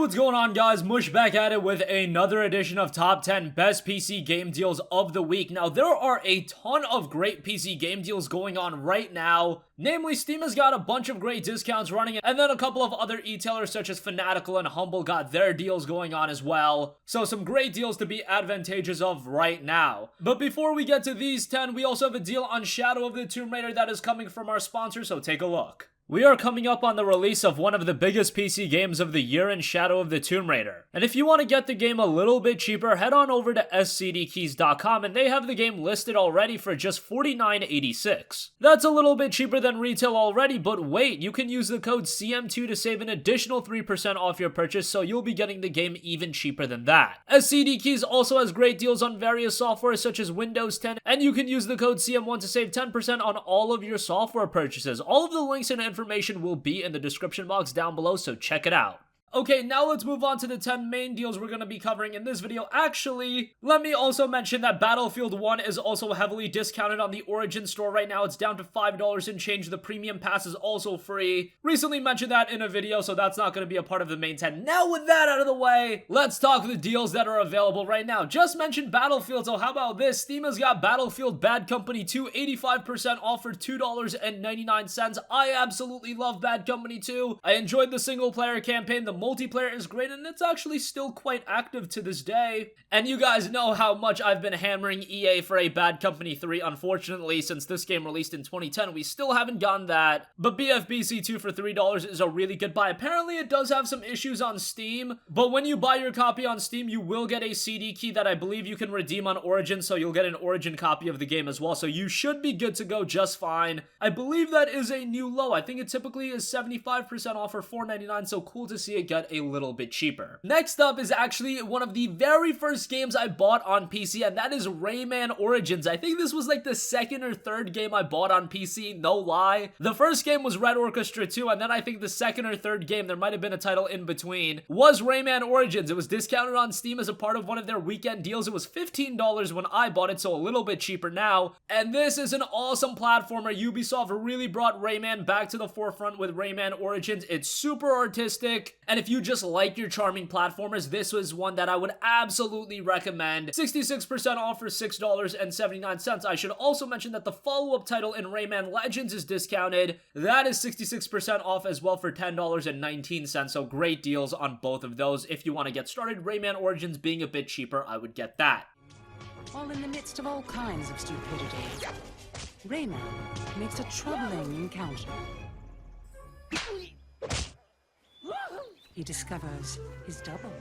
What's going on, guys? Mush back at it with another edition of Top 10 Best PC Game Deals of the Week. Now, there are a ton of great PC game deals going on right now. Namely, Steam has got a bunch of great discounts running, and then a couple of other e-tailers such as Fanatical and Humble got their deals going on as well. So some great deals to be advantageous of right now. But before we get to these 10, we also have a deal on Shadow of the Tomb Raider that is coming from our sponsor, so take a look. We are coming up on the release of one of the biggest PC games of the year in Shadow of the Tomb Raider. And if you want to get the game a little bit cheaper, head on over to scdkeys.com and they have the game listed already for just $49.86. That's a little bit cheaper than retail already, but wait, you can use the code CM2 to save an additional 3% off your purchase, so you'll be getting the game even cheaper than that. SCD Keys also has great deals on various software such as Windows 10, and you can use the code CM1 to save 10% on all of your software purchases. All of the links and information will be in the description box down below, so check it out. Okay, now let's move on to the 10 main deals we're going to be covering in this video. Actually, let me also mention that Battlefield 1 is also heavily discounted on the Origin store right now. It's down to $5 and change. The premium pass is also free. Recently mentioned that in a video, so that's not going to be a part of the main 10. Now with that out of the way, let's talk the deals that are available right now. Just mentioned Battlefield, so how about this? Steam has got Battlefield Bad Company 2, 85% off for $2.99. I absolutely love Bad Company 2. I enjoyed the single player campaign. The multiplayer is great, and it's actually still quite active to this day. And you guys know how much I've been hammering EA for a Bad Company 3. Unfortunately, since this game released in 2010, we still haven't gotten that. But BFBC 2 for $3 is a really good buy. Apparently, it does have some issues on Steam, but when you buy your copy on Steam, you will get a CD key that I believe you can redeem on Origin, so you'll get an Origin copy of the game as well. So you should be good to go just fine. I believe that is a new low. I think it typically is 75% off for $4.99, so cool to see it get a little bit cheaper. Next up is actually one of the very first games I bought on PC, and that is Rayman Origins. I think this was like the second or third game I bought on PC, no lie. The first game was Red Orchestra 2, and then I think the second or third game, there might have been a title in between, was Rayman Origins. It was discounted on Steam as a part of one of their weekend deals. It was $15 when I bought it, so a little bit cheaper now. And this is an awesome platformer. Ubisoft really brought Rayman back to the forefront with Rayman Origins. It's super artistic, and if you just like your charming platformers, this was one that I would absolutely recommend. 66% off for $6.79. I should also mention that the follow-up title in Rayman Legends is discounted. That is 66% off as well for $10.19, so great deals on both of those. If you want to get started, Rayman Origins being a bit cheaper, I would get that. While in the midst of all kinds of stupidity, Rayman makes a troubling encounter. He discovers his double.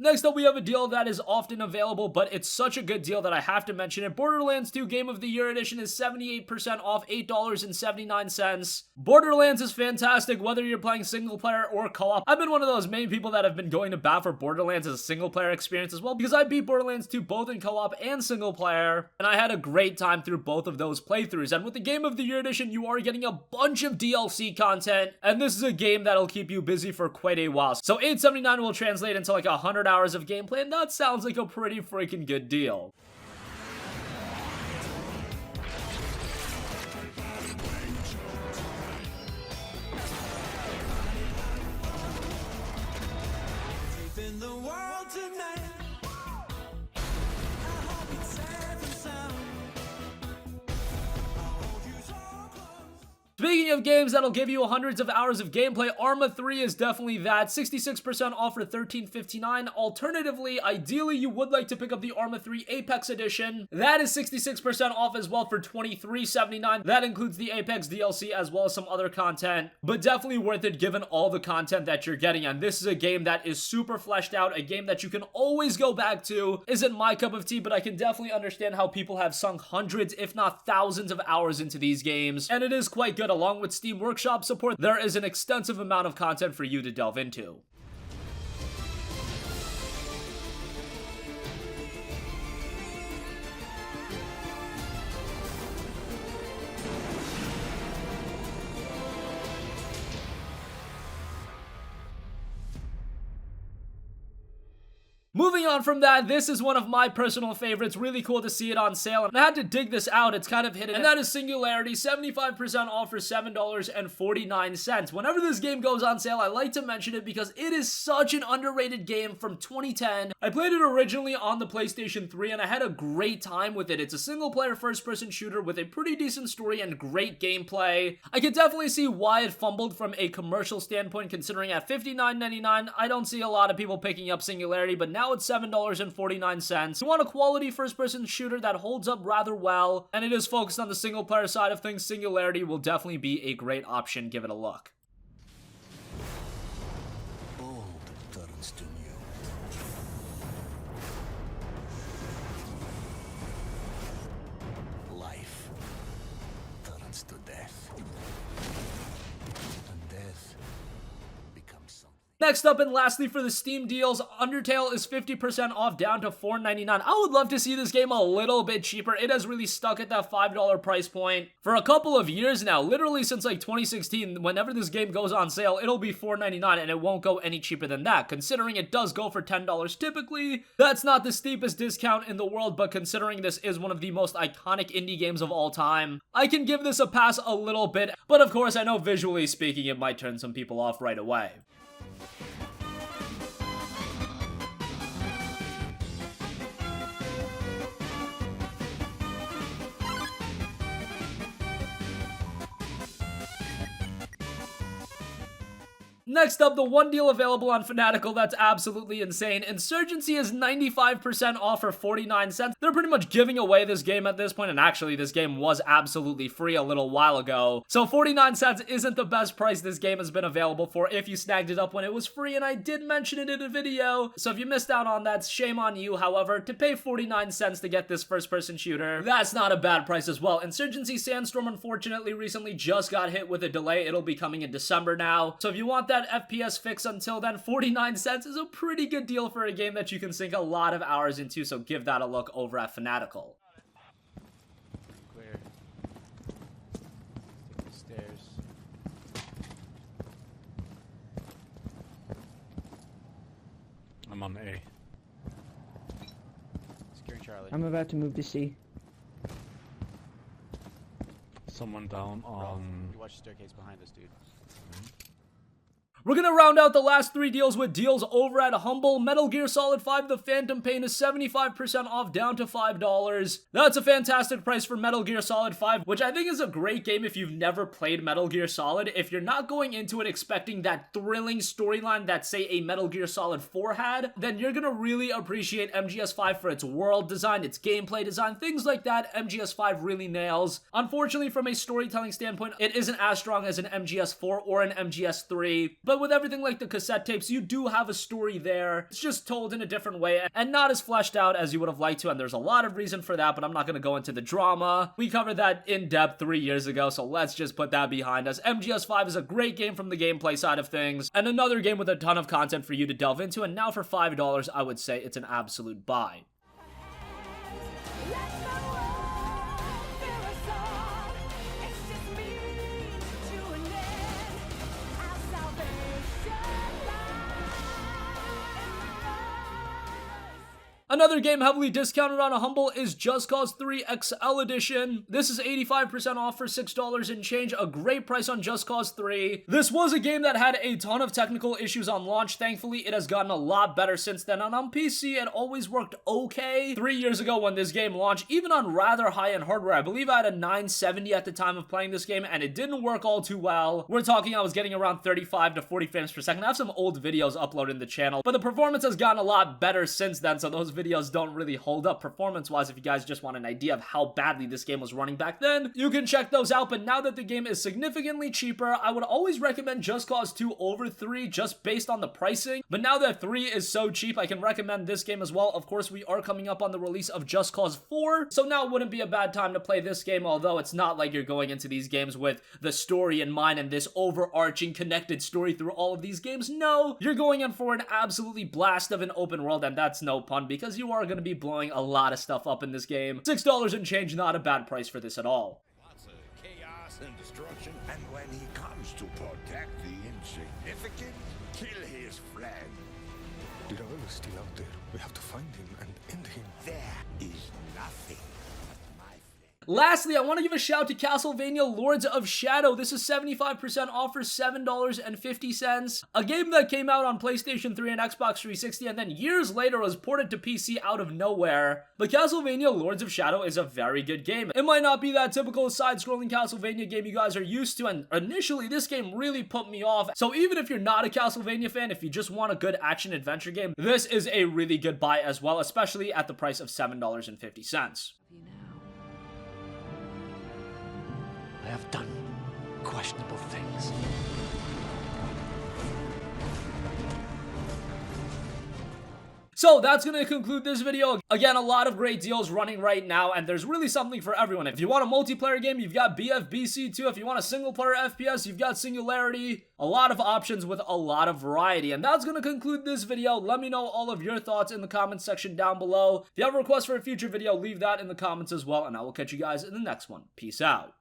Next up, we have a deal that is often available, but it's such a good deal that I have to mention it. Borderlands 2 Game of the Year Edition is 78% off, $8.79. Borderlands is fantastic, whether you're playing single player or co-op. I've been one of those main people that have been going to bat for Borderlands as a single player experience as well, because I beat Borderlands 2 both in co-op and single player, and I had a great time through both of those playthroughs. And with the Game of the Year Edition, you are getting a bunch of DLC content, and this is a game that'll keep you busy for quite a while. So $8.79 will translate into like 100 hours of gameplay, and that sounds like a pretty freaking good deal. Speaking of games that'll give you hundreds of hours of gameplay, ARMA 3 is definitely that. 66% off for $13.59. Alternatively, ideally, you would like to pick up the ARMA 3 Apex Edition. That is 66% off as well for $23.79. That includes the Apex DLC as well as some other content, but definitely worth it given all the content that you're getting. And this is a game that is super fleshed out, a game that you can always go back to. Isn't my cup of tea, but I can definitely understand how people have sunk hundreds, if not thousands of hours into these games, and it is quite good. Along with Steam Workshop support, there is an extensive amount of content for you to delve into. Moving on from that, this is one of my personal favorites. Really cool to see it on sale, and I had to dig this out. It's kind of hidden, and that is Singularity, 75% off for $7.49. Whenever this game goes on sale, I like to mention it because it is such an underrated game from 2010. I played it originally on the PlayStation 3, and I had a great time with it. It's a single-player first-person shooter with a pretty decent story and great gameplay. I can definitely see why it fumbled from a commercial standpoint, considering at $59.99, I don't see a lot of people picking up Singularity, but now it's $7.49. You want a quality first-person shooter that holds up rather well, and it is focused on the single-player side of things, Singularity will definitely be a great option. Give it a look. Old turns to new. Life turns to death. And death becomes something. Next up and lastly for the Steam deals, Undertale is 50% off down to $4.99. I would love to see this game a little bit cheaper. It has really stuck at that $5 price point for a couple of years now, literally since like 2016. Whenever this game goes on sale, it'll be $4.99 and it won't go any cheaper than that. Considering it does go for $10 typically, that's not the steepest discount in the world, but considering this is one of the most iconic indie games of all time, I can give this a pass a little bit, but of course I know visually speaking it might turn some people off right away. Next up, the one deal available on Fanatical that's absolutely insane. Insurgency is 95% off for 49 cents. They're pretty much giving away this game at this point, and actually this game was absolutely free a little while ago. So 49 cents isn't the best price this game has been available for if you snagged it up when it was free, and I did mention it in a video. So if you missed out on that, shame on you. However, to pay 49 cents to get this first-person shooter, that's not a bad price as well. Insurgency Sandstorm unfortunately recently just got hit with a delay. It'll be coming in December now. So if you want that FPS fix until then, 49 cents is a pretty good deal for a game that you can sink a lot of hours into, so give that a look over at Fanatical. Clear. Take the stairs. I'm on A. Securing Charlie. I'm about to move to C. Someone down on... You watch the staircase behind us, dude. We're gonna round out the last three deals with deals over at Humble. Metal Gear Solid 5 The Phantom Pain is 75% off down to $5. That's a fantastic price for Metal Gear Solid 5, which I think is a great game if you've never played Metal Gear Solid. If you're not going into it expecting that thrilling storyline that, say, a Metal Gear Solid 4 had, then you're gonna really appreciate MGS5 for its world design, its gameplay design, things like that. MGS5 really nails. Unfortunately, from a storytelling standpoint, it isn't as strong as an MGS4 or an MGS3, but with everything like the cassette tapes, you do have a story there. It's just told in a different way and not as fleshed out as you would have liked to, and there's a lot of reason for that, but I'm not going to go into the drama. We covered that in depth 3 years ago, so let's just put that behind us. MGS5 is a great game from the gameplay side of things, and another game with a ton of content for you to delve into, and now for $5, I would say it's an absolute buy. Another game heavily discounted on a Humble is Just Cause 3 XL Edition. This is 85% off for $6 and change, a great price on Just Cause 3. This was a game that had a ton of technical issues on launch. Thankfully, it has gotten a lot better since then, and on PC, it always worked okay. 3 years ago when this game launched, even on rather high-end hardware, I believe I had a 970 at the time of playing this game, and it didn't work all too well. We're talking I was getting around 35 to 40 frames per second. I have some old videos uploaded in the channel, but the performance has gotten a lot better since then, so those videos don't really hold up performance-wise. If you guys just want an idea of how badly this game was running back then, you can check those out. But now that the game is significantly cheaper, I would always recommend Just Cause 2 over 3 just based on the pricing. But now that 3 is so cheap, I can recommend this game as well. Of course, we are coming up on the release of Just Cause 4, so now wouldn't be a bad time to play this game, although it's not like you're going into these games with the story in mind and this overarching connected story through all of these games. No, you're going in for an absolutely blast of an open world, and that's no pun because you are going to be blowing a lot of stuff up in this game. $6 and change, not a bad price for this at all. Lots of chaos and destruction, and when he comes to protect the insignificant, kill his friend. Did I ever is still out there. We have to find him and end him. There is nothing but my flesh. Lastly, I want to give a shout to Castlevania Lords of Shadow. This is 75% off for $7.50. A game that came out on PlayStation 3 and Xbox 360 and then years later was ported to PC out of nowhere. But Castlevania Lords of Shadow is a very good game. It might not be that typical side-scrolling Castlevania game you guys are used to, and initially this game really put me off. So even if you're not a Castlevania fan, if you just want a good action-adventure game, this is a really good buy as well, especially at the price of $7.50. I have done questionable things. So that's going to conclude this video. Again, a lot of great deals running right now, and there's really something for everyone. If you want a multiplayer game, you've got BFBC2. If you want a single player FPS, you've got Singularity. A lot of options with a lot of variety. And that's going to conclude this video. Let me know all of your thoughts in the comments section down below. If you have a request for a future video, leave that in the comments as well, and I will catch you guys in the next one. Peace out.